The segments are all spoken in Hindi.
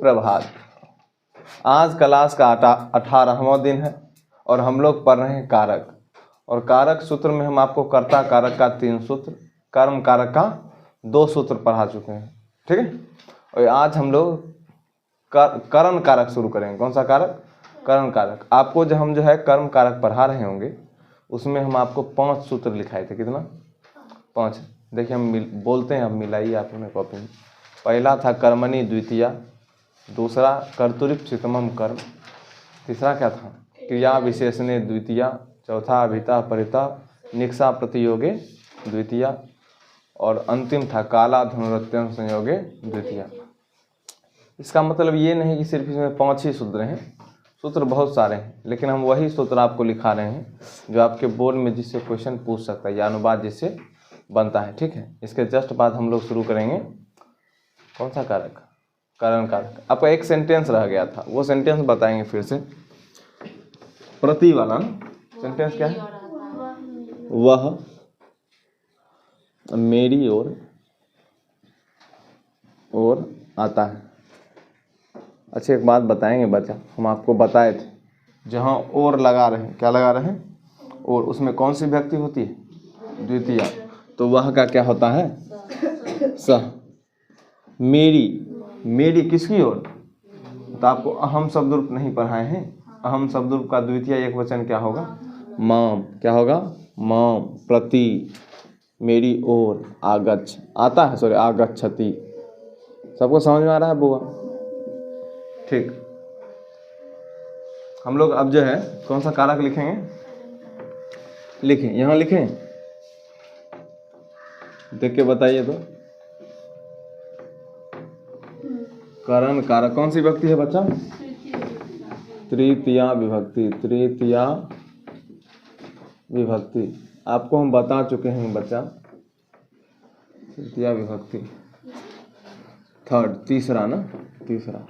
सुप्रभात। आज क्लास का 18वां दिन है और हम लोग पढ़ रहे हैं कारक। और कारक सूत्र में हम आपको कर्ता कारक का 3 सूत्र, कर्म कारक का 2 सूत्र पढ़ा चुके हैं, ठीक है। और आज हम लोग करण कारक शुरू करेंगे। कौन सा कारक? करण कारक। आपको जो हम कर्म कारक पढ़ा रहे होंगे उसमें हम आपको 5 सूत्र लिखाए थे। कितना? 5। देखिए हम बोलते हैं, अब मिलाइए आप उन्हें कॉपी में। पहला था कर्मणि द्वितीया, दूसरा कर्तुरीप्सितमम कर्म, तीसरा क्या था? क्रिया विशेषणे द्वितीया, चौथा अभिता परिता निक्षा प्रतियोगे द्वितीया, और अंतिम था काला धनुरत्यन संयोगे द्वितीया। इसका मतलब ये नहीं कि सिर्फ इसमें 5 ही सूत्र हैं, सूत्र बहुत सारे हैं, लेकिन हम वही सूत्र आपको लिखा रहे हैं जो आपके बोर्ड में जिससे क्वेश्चन पूछ सकता है या अनुवाद जिससे बनता है, ठीक है। इसके जस्ट बाद हम लोग शुरू करेंगे कौन सा कारक? करण कारक। आपका एक सेंटेंस रह गया था, वो सेंटेंस बताएंगे फिर से। प्रति वाला सेंटेंस क्या है? वह मेरी ओर आता है। अच्छा एक बात बताएंगे बच्चा, हम आपको बताए थे जहाँ और लगा रहे हैं, क्या लगा रहे हैं? और उसमें कौन सी विभक्ति होती है? द्वितीया। तो वह का क्या होता है? सह। मेरी किसकी ओर? तो आपको अहम शब्द रूप नहीं पढ़ाए हैं। अहम शब्द रूप का द्वितीय एक वचन क्या होगा? माम। क्या होगा? माम। प्रति, मेरी ओर, आगच्छ, आता है, सॉरी आगच्छति। सबको समझ में आ रहा है बुआ? ठीक। हम लोग अब कौन सा कारक लिखेंगे? लिखें, यहाँ लिखें, देख के बताइए तो। करण कारक कौन सी विभक्ति है बच्चा? तृतीया विभक्ति। तृतीया विभक्ति आपको हम बता चुके हैं बच्चा। तृतीया विभक्ति, थर्ड, तीसरा ना, तीसरा।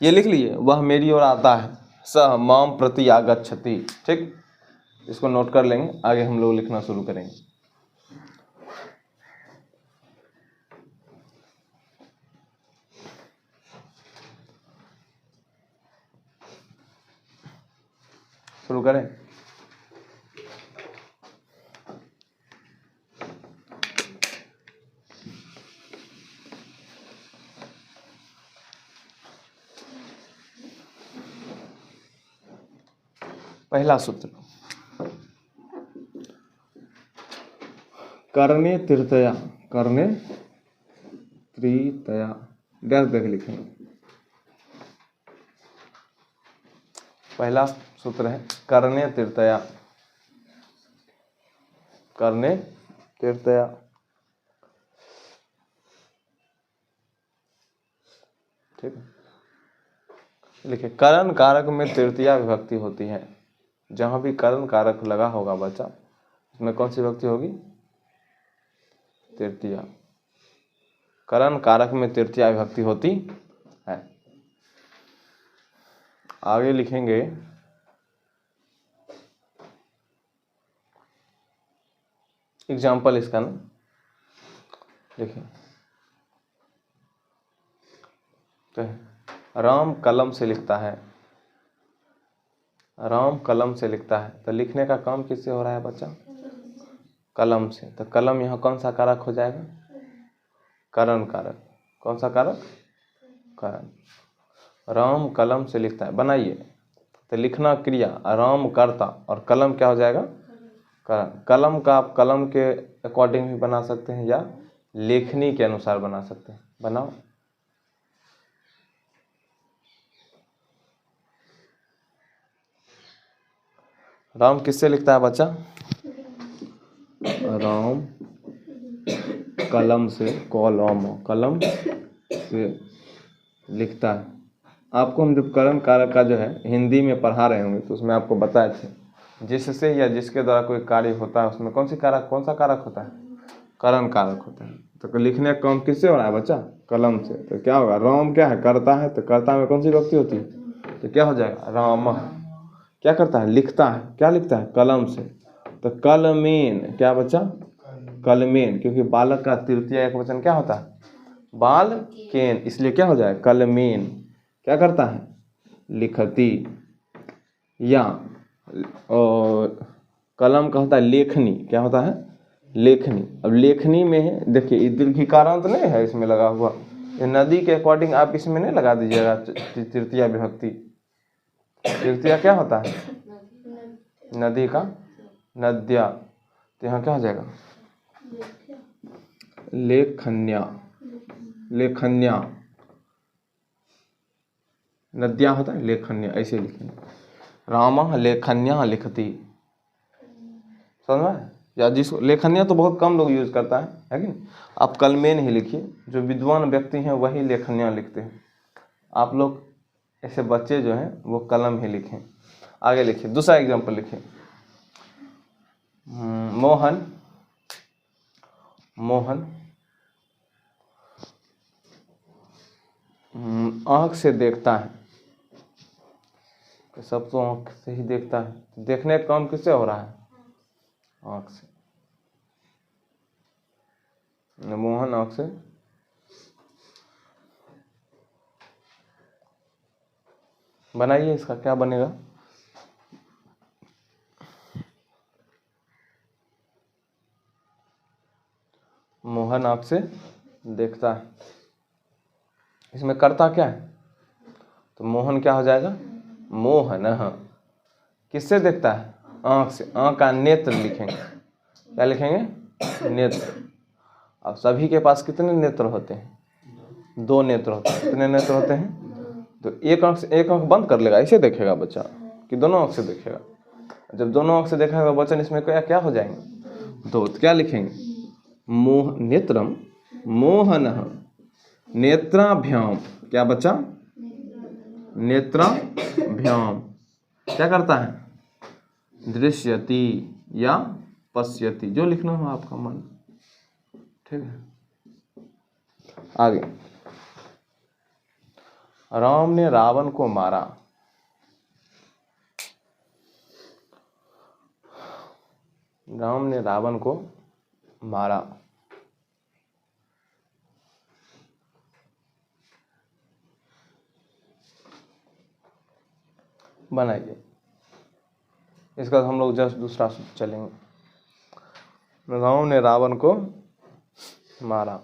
ये लिख लिए, वह मेरी ओर आता है, सह माम प्रति आगच्छति। ठीक, इसको नोट कर लेंगे, आगे हम लोग लिखना शुरू करेंगे। शुरू करें। पहला सूत्र, करने तृतीया। करने तृतीया, डैश देख लिखेंगे। पहला सूत्र है करने तृतीया। करने तृतीया, ठीक है। लिखिए, करण कारक में तृतीया विभक्ति होती है। जहां भी करण कारक लगा होगा बच्चा, उसमें कौन सी विभक्ति होगी? तृतीया। करण कारक में तृतीया विभक्ति होती है। आगे लिखेंगे, एग्जाम्पल इसका ना, देखिए, तो राम कलम से लिखता है। राम कलम से लिखता है, तो लिखने का काम किससे हो रहा है बच्चा? कलम से। तो कलम यहाँ कौन सा कारक हो जाएगा? करण कारक। कौन सा कारक? करण। राम कलम से लिखता है, बनाइए। तो लिखना क्रिया, राम कर्ता, और कलम क्या हो जाएगा? करण। कलम का आप कलम के अकॉर्डिंग भी बना सकते हैं या लेखनी के अनुसार बना सकते हैं। बनाओ। राम किससे लिखता है बच्चा? राम कलम से, कलम से लिखता है। आपको हम जब करण कारक का हिंदी में पढ़ा रहे होंगे तो उसमें आपको बताए थे, जिससे या जिसके द्वारा कोई कार्य होता है उसमें कौन सा कारक होता है? करण कारक होता है। तो लिखने का काम किससे हो रहा है बच्चा? कलम से। तो क्या होगा? राम क्या है? करता है। तो कर्ता में कौन सी विभक्ति होती है? तो क्या हो जाएगा? राम। क्या करता है? लिखता है। क्या लिखता है? कलम से। तो कलमेन, क्या बच्चा? कलमेन, क्योंकि बालक का तृतीय एक वचन क्या होता है? बाल केन, इसलिए क्या हो जाए कलमेन। क्या करता है लिखती, या और कलम का होता है लेखनी। क्या होता है लेखनी। अब लेखनी में है देखिए ये दीर्घिकारांत नहीं है इसमें लगा हुआ, ये नदी के अकॉर्डिंग आप इसमें नहीं लगा दीजिएगा तृतीया विभक्ति। तृतीया क्या होता है नदी का, नद्या, तो यहाँ क्या हो जाएगा लेखन्या, लेखन्या, नद्या होता है लेखन्या, ऐसे लिखेंगे रामः लेखन्या लिखती। समझ में, या जिसको लेखन्या तो बहुत कम लोग यूज करता है कि नहीं। आप कलमेन ही लिखिए, जो विद्वान व्यक्ति हैं वही लेखन्या लिखते हैं। आप लोग ऐसे बच्चे जो हैं वो कलम ही लिखें। आगे लिखिए, दूसरा एग्जांपल लिखिए। मोहन, मोहन आँख से देखता है। सब तो आँख से ही देखता है, देखने का काम किससे हो रहा है आँख से। मोहन आँख से, बनाइए इसका क्या बनेगा। मोहन आँख से देखता है, इसमें करता क्या है तो मोहन क्या हो जाएगा मोहन। किससे देखता है आँख से, आँख का नेत्र लिखेंगे। क्या लिखेंगे नेत्र। अब सभी के पास कितने नेत्र होते हैं दो नेत्र होते हैं। कितने नेत्र होते हैं तो एक आँख से, एक आँख बंद कर लेगा ऐसे देखेगा बच्चा कि दोनों आँख से देखेगा। जब दोनों आँख से देखेगा तो बच्चा इसमें क्या हो जाएंगे दो। तो क्या लिखेंगे मोह नेत्रम मोहनः नेत्राभ्याम। क्या बच्चा नेत्राभ्याम क्या करता है दृश्यति या पश्यति, जो लिखना हो आपका मन। ठीक है, आगे। राम ने रावण को मारा। राम ने रावण को मारा। बनाइए इसका हम लोग जस्ट दूसरा चलेंगे। राम ने रावण को मारा।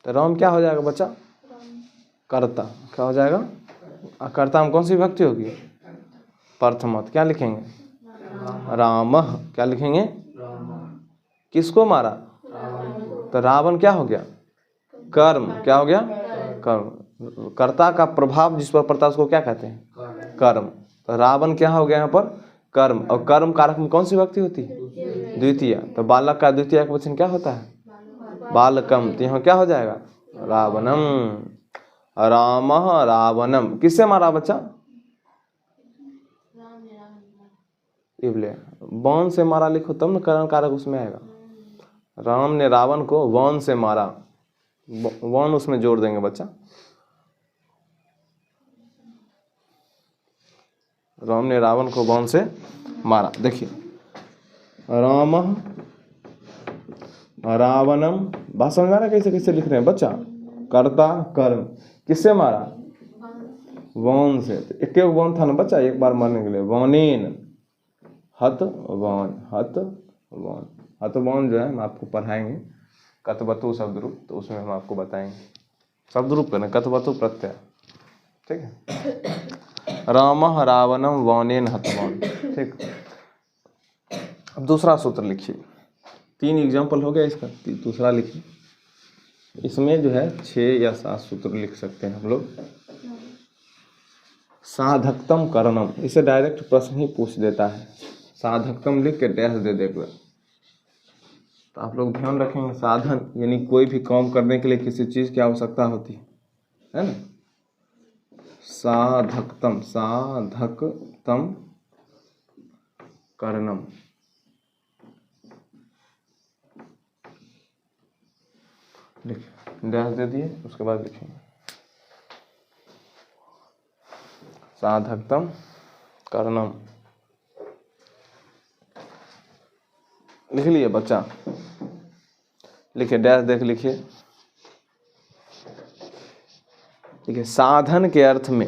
तो राम क्या हो जाएगा बच्चा कर्ता। क्या हो जाएगा कर्ता में कौन सी विभक्ति होगी प्रथमात। क्या लिखेंगे रामः। क्या लिखेंगे किसको मारा तो रावण क्या हो गया कर्म। क्या हो गया कर्म। कर्ता का प्रभाव जिस पर पड़ता है उसको क्या कहते हैं कर्म। तो रावण क्या हो गया यहाँ पर कर्म। और कर्म कारक में कौन सी विभक्ति होती है द्वितीय। तो बालक का द्वितीय का वचन क्या होता है बालकम। तो यहाँ क्या हो जाएगा रावणम। रामः रावणम किससे मारा बच्चा इबले वन से मारा लिखो तब न कर्म कारक उसमें आएगा। राम ने रावण को वन से मारा, वन उसमें जोड़ देंगे बच्चा। राम ने रावण को वन से मारा। देखिए रामः रावणम, बात समझ आ रहा है कैसे कैसे लिख रहे हैं बच्चा। कर्ता कर्म किससे मारा वन से। तो एक वन था ना बच्चा एक बार मारने के लिए। वनेन हत वन, हत वन। हत वन जो है हम आपको पढ़ाएंगे कतवतु शब्द रूप, तो उसमें हम आपको बताएंगे शब्द रूप करना कतवतु प्रत्यय। ठीक है, रामः रावणम वनेन हतवान। ठीक, अब दूसरा सूत्र लिखिए। 3 एग्जाम्पल हो गया इसका, दूसरा लिखिए। इसमें जो है 6 या 7 सूत्र लिख सकते हैं हम लोग। साधकतम करणम, इसे डायरेक्ट प्रश्न ही पूछ देता है। साधकतम लिख के डैश दे देगा। तो आप लोग ध्यान रखेंगे साधन यानी कोई भी काम करने के लिए किसी चीज की आवश्यकता होती है ना। साधकतम, साधकतम करणम। लिखिए डैश दे दिए, उसके बाद लिखेंगे साधकतम करणम। लिख लिए बच्चा? लिखिए, डैश देख लिखिए। देखिए, साधन के अर्थ में,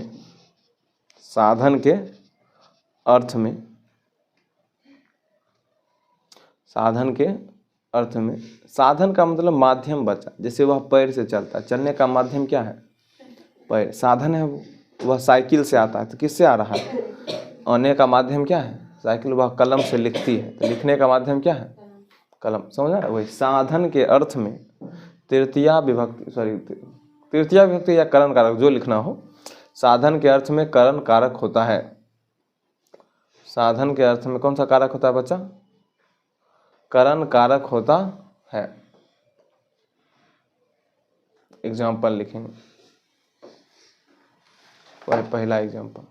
साधन के अर्थ में, साधन के अर्थ में, साधन का मतलब माध्यम बच्चा। जैसे वह पैर से चलता है, चलने का माध्यम क्या है? पैर। साधन है वो, वह साइकिल से आता है, तो किससे आ रहा है? आने का माध्यम क्या है? साइकिल। वह कलम से लिखती है, तो लिखने का माध्यम क्या है? कलम। समझा? वही साधन के अर्थ में तृतीया विभक्ति, तृतीया विभक्ति या करण कारक जो लिखना हो, साधन के अर्थ में करण कारक होता है। साधन के अर्थ में कौन सा कारक होता है बच्चा? करण कारक होता है। एग्जाम्पल लिखेंगे, पहला एग्जाम्पल,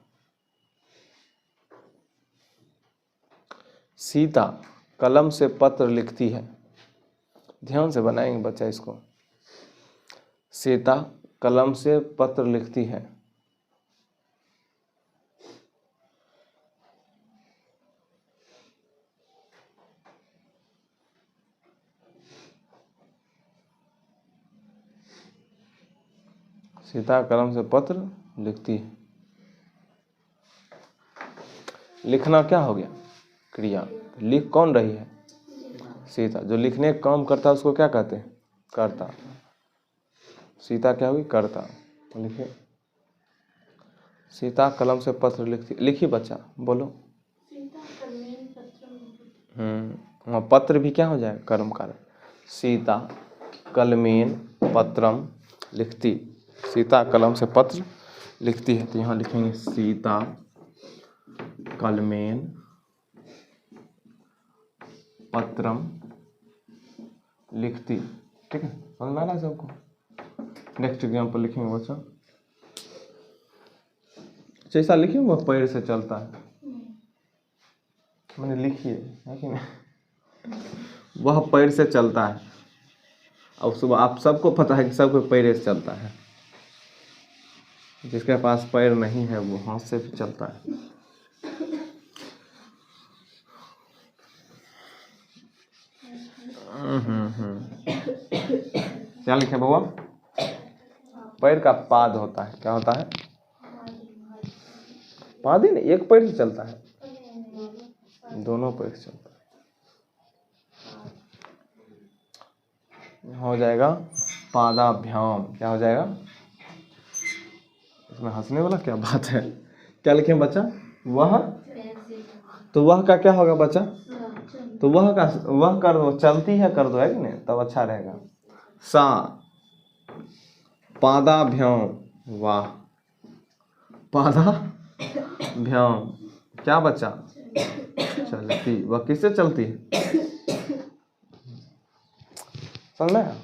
सीता कलम से पत्र लिखती है। ध्यान से बनाएंगे बच्चा इसको। सीता कलम से पत्र लिखती है। सीता कलम से पत्र लिखती है। लिखना क्या हो गया? क्रिया। लिख कौन रही है? सीता। जो लिखने का काम करता है उसको क्या कहते हैं? कर्ता। सीता क्या हुई? कर्ता। लिखिए, सीता कलम से पत्र लिखती। लिखिए बच्चा, बोलो। वहाँ पत्र भी क्या हो जाएगा? कर्म कारक। सीता कलमेन पत्रम लिखती। सीता कलम से पत्र लिखती है, तो यहाँ लिखेंगे सीता कलमेन पत्रम लिखती। ठीक है, समझ में आ रहा है सबको? नेक्स्ट एग्जाम्पल लिखेंगे बच्चा। जैसा लिखिए, वह पैर से चलता है। मैंने लिखिए, है कि नहीं? वह पैर से चलता है। अब सुबह आप सबको पता है कि सबको पैर से चलता है। जिसके पास पैर नहीं है वो हाथ से भी चलता है। क्या लिखे बाबा? पैर का पाद होता है। क्या होता है? पाद ही नहीं, एक पैर से चलता है, दोनों पैर से चलता है। हो जाएगा पादाभ्याम। क्या हो जाएगा? इसमें हंसने वाला क्या बात है? क्या लिखें बच्चा? वह। तो वह का क्या होगा बच्चा? तो वह का वह कर दो, चलती है कर दो, है कि नहीं? तब अच्छा रहेगा। सा पादाभ्याम, वाह पादाभ्याम। क्या बच्चा? चलती। वह किससे चलती है? समझना है?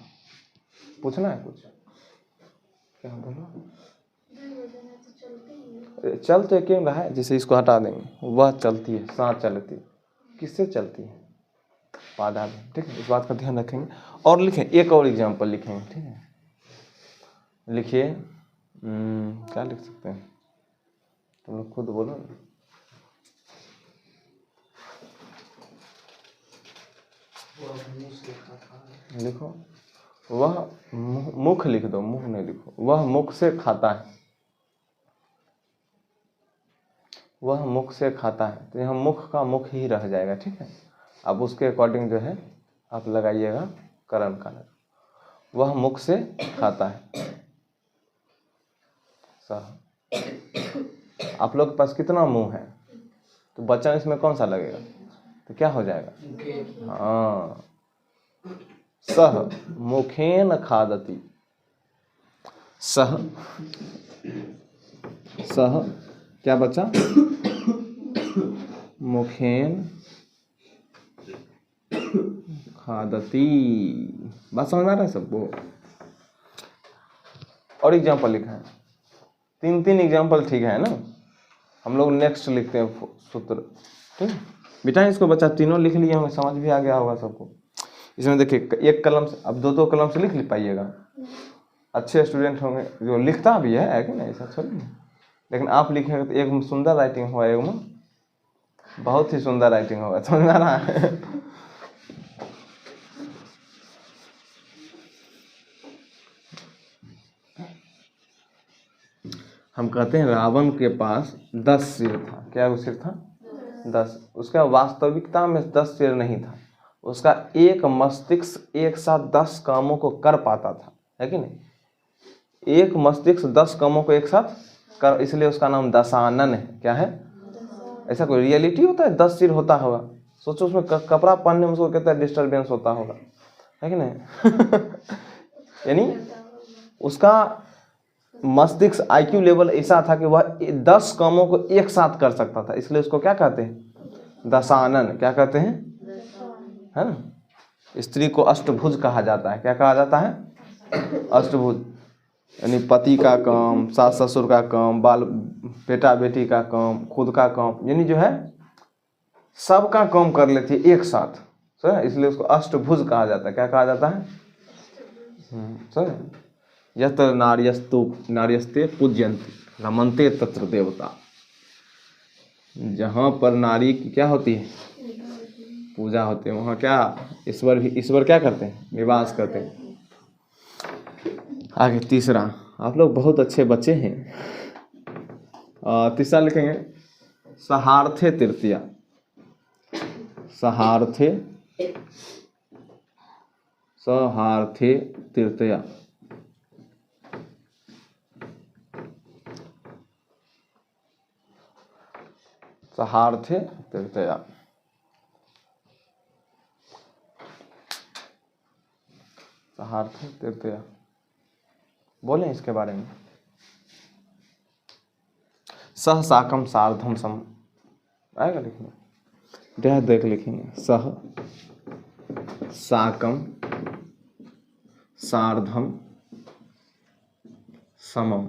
पूछना है कुछ? क्या बोलो? चलते क्यों रहा है? जैसे इसको हटा देंगे, वह चलती है, सांस चलती। किससे चलती है? पादा। ठीक है, इस बात का ध्यान रखेंगे। और लिखें, एक और एग्जाम्पल लिखेंगे। ठीक है, लिखिए। क्या लिख सकते हैं? तुम लोग खुद बोलो ना। लिखो, वह मुख लिख दो, मुंह नहीं लिखो। वह मुख से खाता है। वह मुख से खाता है, तो यहाँ मुख का मुख ही रह जाएगा। ठीक है, अब उसके अकॉर्डिंग जो है आप लगाइएगा करण कारक। वह मुख से खाता है। सह। आप लोग के पास कितना मुंह है? तो बच्चा इसमें कौन सा लगेगा? तो क्या हो जाएगा? हाँ, सह मुखेन खादति। सह, सह क्या बच्चा? मुखेन खादति। बात समझ आ रहा है सबको? और एग्जाम्पल लिखा है, तीन एग्जाम्पल। ठीक है ना? हम लोग नेक्स्ट लिखते हैं सूत्र। ठीक है बेटा, इसको बच्चा तीनों लिख लिए होंगे, समझ भी आ गया होगा सबको। इसमें देखिए, एक कलम से, अब दो कलम से लिख पाइएगा। अच्छे स्टूडेंट होंगे जो लिखता भी है कि नहीं, ऐसा थोड़ी नहीं। लेकिन आप लिखेंगे तो एक में सुंदर राइटिंग होगा, एक में बहुत ही सुंदर राइटिंग होगा। समझ में आ रहा है? हम कहते हैं रावण के पास 10 सिर था। क्या वो सिर था? 10। उसका वास्तविकता में 10 सिर नहीं था, उसका एक मस्तिष्क एक साथ 10 कामों को कर पाता था, है कि नहीं? एक मस्तिष्क 10 कामों को एक साथ कर, इसलिए उसका नाम दशानन है। क्या है? ऐसा कोई रियलिटी होता है 10 सिर होता होगा? सोचो, उसमें कपड़ा पहनने में उसको कितना डिस्टर्बेंस होता होगा, है कि नहीं? यानी उसका मस्तिष्क IQ लेवल ऐसा था कि वह 10 कामों को एक साथ कर सकता था, इसलिए उसको क्या कहते हैं? दशानन। क्या कहते हैं? है ना? स्त्री को अष्टभुज कहा जाता है। क्या कहा जाता है? अष्टभुज। यानी पति का काम, सास ससुर का काम, बाल बेटा बेटी का काम, खुद का काम, यानी जो है सबका काम कर लेती है एक साथ, सही। इसलिए उसको अष्टभुज कहा जाता है। क्या कहा जाता है? सही। यत्र नार्यस्ते पूज्यन्ते रमन्ते तत्र देवता। जहाँ पर नारी की क्या होती है? पूजा होती है, वहाँ क्या ईश्वर क्या करते हैं? निवास करते हैं। आगे तीसरा, आप लोग बहुत अच्छे बच्चे हैं। तीसरा लिखेंगे सहार्थे तृतीया। सहार्थे तृतीया। सहार्थे तृतीया। सहार्थे तृतीया बोलें इसके बारे में। सह साकम सार्धम सम आएगा लिखने? देख लिखेंगे सह साकम सार्धम समम।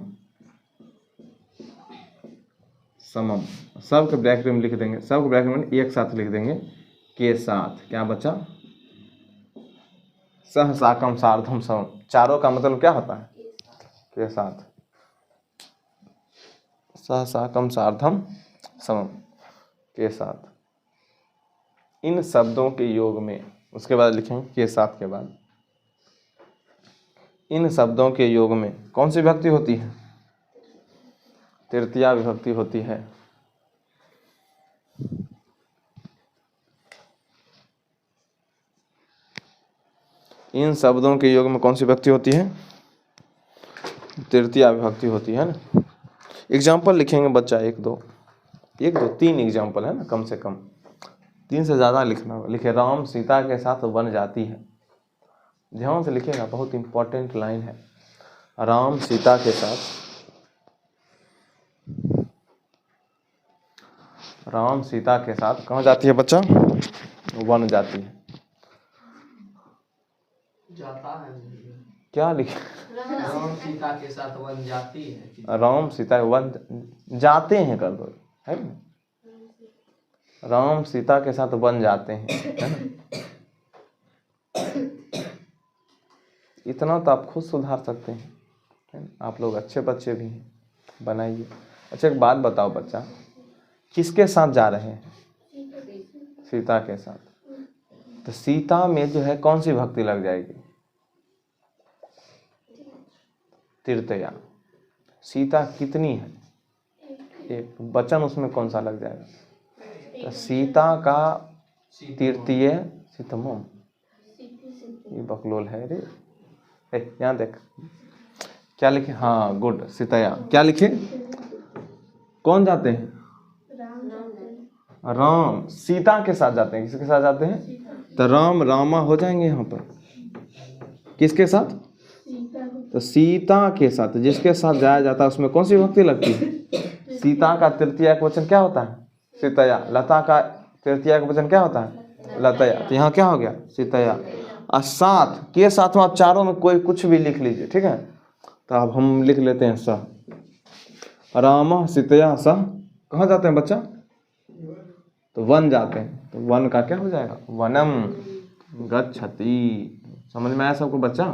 समम सबके ब्रैकेट में लिख देंगे, सबके ब्रैकेट में एक साथ लिख देंगे के साथ। क्या बचा? सह साकम सार्धम समम। चारों का मतलब क्या होता है? के साथ। सह साकम सार्धम समम के साथ। इन शब्दों के योग में, उसके बाद लिखेंगे के साथ के बाद, इन शब्दों के योग में कौन सी विभक्ति होती है? तृतीया विभक्ति होती है। इन शब्दों के योग में कौन सी विभक्ति होती है? तृतीया विभक्ति होती है ना। एग्जाम्पल लिखेंगे बच्चा, एक दो 3 एग्जाम्पल है ना, कम से कम 3 से ज़्यादा लिखना होगा। लिखे राम सीता के साथ बन जाती है। ध्यान से लिखिएगा, बहुत इंपॉर्टेंट लाइन है। राम सीता के साथ, राम सीता के साथ कहाँ जाती है बच्चा? वन जाती है। जाता है। क्या लिखे? राम सीता के साथ वन जाती है। राम सीता वन जाते हैं कर दो, है ना? राम सीता के साथ वन जाते हैं, है ना? इतना तो आप खुद सुधार सकते हैं, है ना? आप लोग अच्छे बच्चे भी हैं, बनाइए। अच्छा एक बात बताओ बच्चा, किसके साथ जा रहे हैं? सीता के साथ। तो सीता में जो है कौन सी भक्ति लग जाएगी? तृतीया। सीता कितनी है? एक। वचन उसमें कौन सा लग जाएगा? तो सीता का तृतीय सीतमम। ये बकलोल है रे। यहाँ देख क्या लिखे? हाँ गुड, सीतया। क्या लिखे? कौन जाते हैं? राम सीता के साथ जाते हैं। किसके साथ जाते हैं? तो राम रामा हो जाएंगे यहाँ पर। किसके साथ? तो सीता के साथ। जिसके साथ जाया जाता है उसमें कौन सी भक्ति लगती है? सीता का तृतीया का वचन क्या होता है? सीतया। लता का तृतीया का वचन क्या होता है? लतया। तो यहाँ क्या हो गया? सीतया। और साथ के साथ में आप चारों में कोई कुछ भी लिख लीजिए, ठीक है? तो अब हम लिख लेते हैं सह। राम सीतया सह कहाँ जाते हैं बच्चा? तो वन जाते हैं। तो वन का क्या हो जाएगा? वनम गच्छति। समझ में आया सबको बच्चा?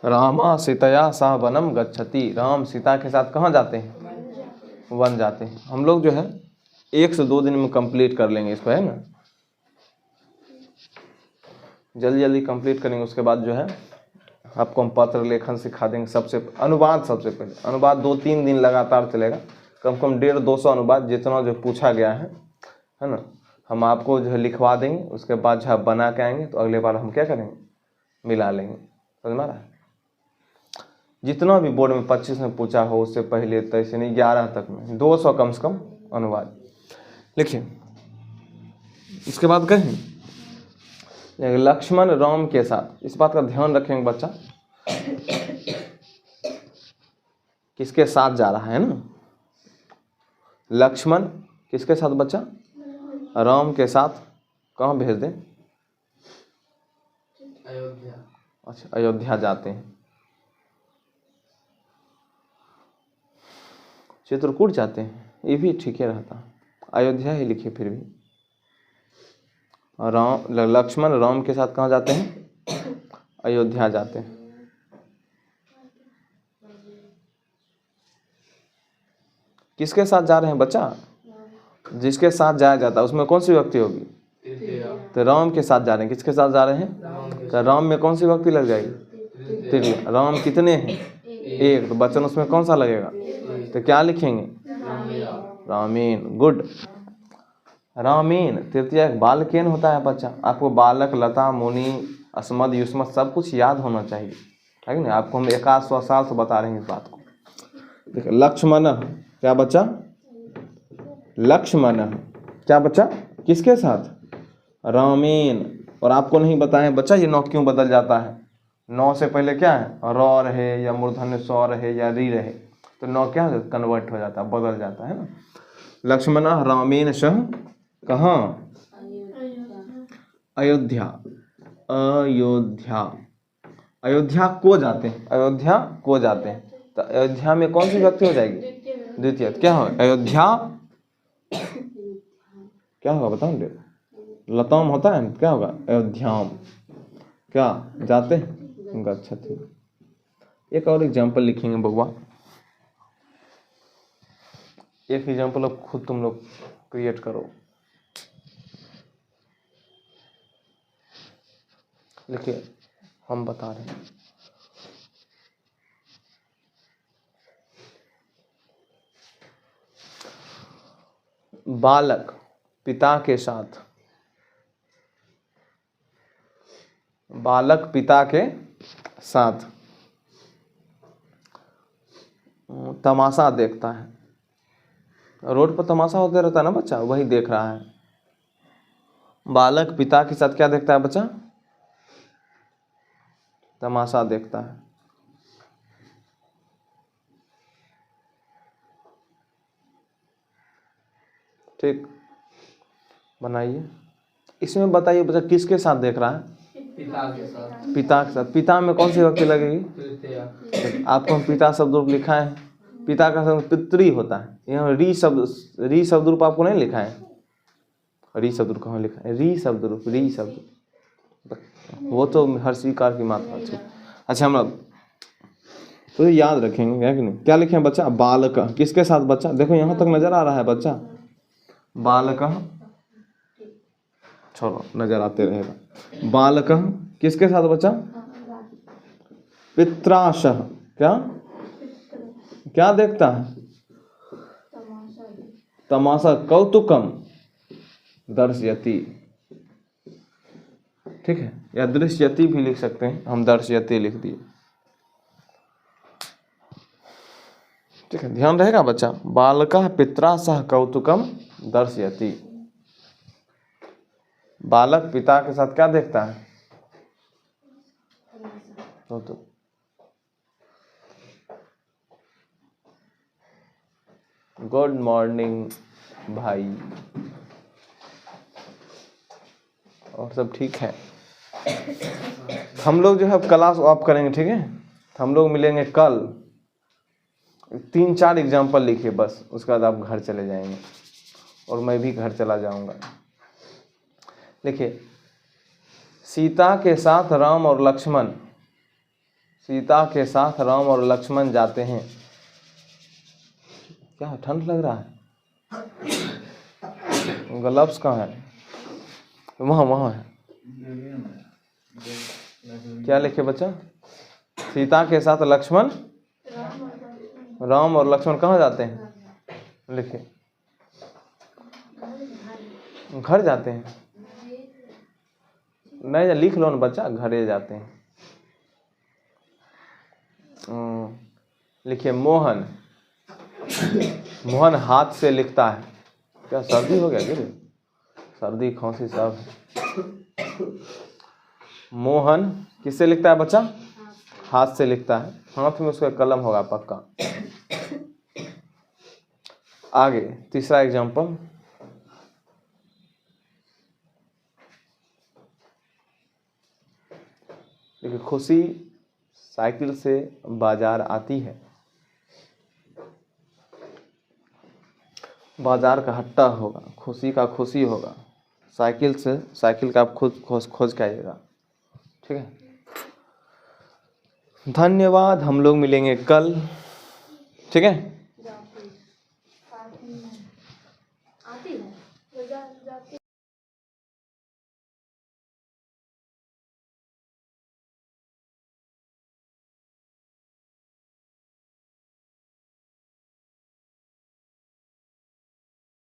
रामा सीतया सह वनम गच्छति। राम सीता के साथ कहाँ जाते हैं? वन जाते हैं। हम लोग जो है 1 से 2 दिन में कंप्लीट कर लेंगे इसको, है ना? जल्दी जल्दी कंप्लीट करेंगे। उसके बाद जो है आपको हम पत्र लेखन सिखा देंगे। सबसे अनुवाद, सबसे पहले अनुवाद 2-3 दिन लगातार चलेगा, कम से कम 150-200 अनुवाद जितना जो पूछा गया है ना, हम आपको जो है लिखवा देंगे। उसके बाद जब बना के आएंगे तो अगले बार हम क्या करेंगे, मिला लेंगे। समझ में आ रहा है? जितना भी बोर्ड में 25 में पूछा हो उससे पहले 23 नहीं 11 तक में 200 कम से कम अनुवाद लिखिए। इसके बाद कहें लक्ष्मण राम के साथ, इस बात का ध्यान रखेंगे बच्चा, किसके साथ जा रहा है ना, लक्ष्मण किसके साथ बच्चा, राम के साथ। कहाँ भेज दें, अयोध्या। अच्छा अयोध्या जाते हैं, चित्रकूट जाते हैं, ये भी ठीक है रहता, अयोध्या ही लिखिए फिर भी। राम लक्ष्मण राम के साथ कहाँ जाते हैं, अयोध्या जाते हैं। किसके साथ जा रहे हैं बच्चा, जिसके साथ जाया जाता है उसमें कौन सी व्यक्ति होगी, तो राम के साथ जा रहे हैं। किसके साथ जा रहे हैं, तो राम में कौन सी व्यक्ति लग जाएगी, तृतीय। राम कितने हैं, एक, तो वचन उसमें कौन सा लगेगा, तो क्या लिखेंगे, रामीन। गुड, रामीन। तृतीय बालकेन होता है बच्चा। आपको बालक, लता, मुनि, अस्मद, युष्मत सब कुछ याद होना चाहिए, है कि नहीं। आपको हम 100 साल से बता रहे हैं इस बात को। देखिए लक्ष्मण, क्या बच्चा, लक्ष्मण क्या बच्चा, किसके साथ, रामीन। और आपको नहीं बताएं बच्चा ये नौ क्यों बदल जाता है, नौ से पहले क्या है, र रहे या मूर्धन्य स्व रहे या री रहे, तो नौ क्या कन्वर्ट हो जाता है, बदल जाता है ना। लक्ष्मण रामेण सह कहाँ, अयोध्या। अयोध्या, अयोध्या को जाते हैं, अयोध्या को जाते हैं। तो अयोध्या में कौन सी व्यक्ति हो जाएगी, द्वितीय। क्या हो, अयोध्या क्या होगा बताओ, लताम होता है क्या होगा, अयोध्याम क्या जाते हैं, गच्छति। एक और एग्जाम्पल लिखेंगे बउआ, एक एग्जाम्पल अब खुद तुम लोग क्रिएट करो। लिखिए, हम बता रहे हैं। बालक पिता के साथ, बालक पिता के साथ तमाशा देखता है। रोड पर तमाशा होते रहता है ना बच्चा, वही देख रहा है। बालक पिता के साथ क्या देखता है बच्चा, तमाशा देखता है। ठीक, बनाइए। इसमें बताइए बच्चा किसके साथ देख रहा है, पिता के साथ। पिता के साथ। पिता में कौन सी व्यक्ति लगेगी, तृतीय। आपको हम पिता शब्द रूप लिखा है, पिता का शब्द पितृ होता है। यहाँ री शब्द रूप आपको नहीं लिखा है, री शब्द रूप कहाँ लिखा है, री शब्द रूप, री शब्द, वो तो हर स्वीकार की मात्रा थी। अच्छा हम लोग तो याद रखेंगे क्या कि नहीं। क्या लिखे बच्चा, बालक किसके साथ बच्चा, देखो यहाँ तक नजर आ रहा है बच्चा, बालक, छोड़ो नजर आते रहेगा। बालक किसके साथ बच्चा, पित्राशह, क्या क्या देखता है, तमाशा, कौतुकम दर्शयति। ठीक है, या दृश्यति भी लिख सकते हैं, हम दर्शयति लिख दिए। ठीक है, ध्यान रहेगा बच्चा। बालकः पित्रा सह कौतुकम दर्शयति। बालक पिता के साथ क्या देखता है, कौतुक। गुड मॉर्निंग भाई, और सब ठीक है। हम लोग जो है क्लास ऑफ करेंगे, ठीक है। हम लोग मिलेंगे कल। 3-4 एग्जाम्पल लिखिए बस, उसके बाद आप घर चले जाएंगे और मैं भी घर चला जाऊंगा। देखिए, सीता के साथ राम और लक्ष्मण, सीता के साथ राम और लक्ष्मण जाते हैं। क्या ठंड लग रहा है, ग्लव्स कहाँ है, वहाँ है। क्या लिखे बच्चा, सीता के साथ लक्ष्मण, राम और लक्ष्मण कहाँ जाते हैं? लिखिए, घर जाते हैं। नहीं, लिख लो ना बच्चा, घरे जाते हैं। लिखिए, मोहन, मोहन हाथ से लिखता है। क्या सर्दी हो गया? गिर सर्दी खांसी सब। मोहन किससे लिखता है बच्चा? हाथ से लिखता है। हाथ में उसका कलम होगा पक्का। आगे तीसरा एग्जाम्पल, देखिए, खुशी साइकिल से बाजार आती है। बाजार का हट्टा होगा, खुशी का खुशी होगा, साइकिल से, साइकिल का आप खुद खोज के आइएगा। ठीक है, धन्यवाद। हम लोग मिलेंगे कल। ठीक है।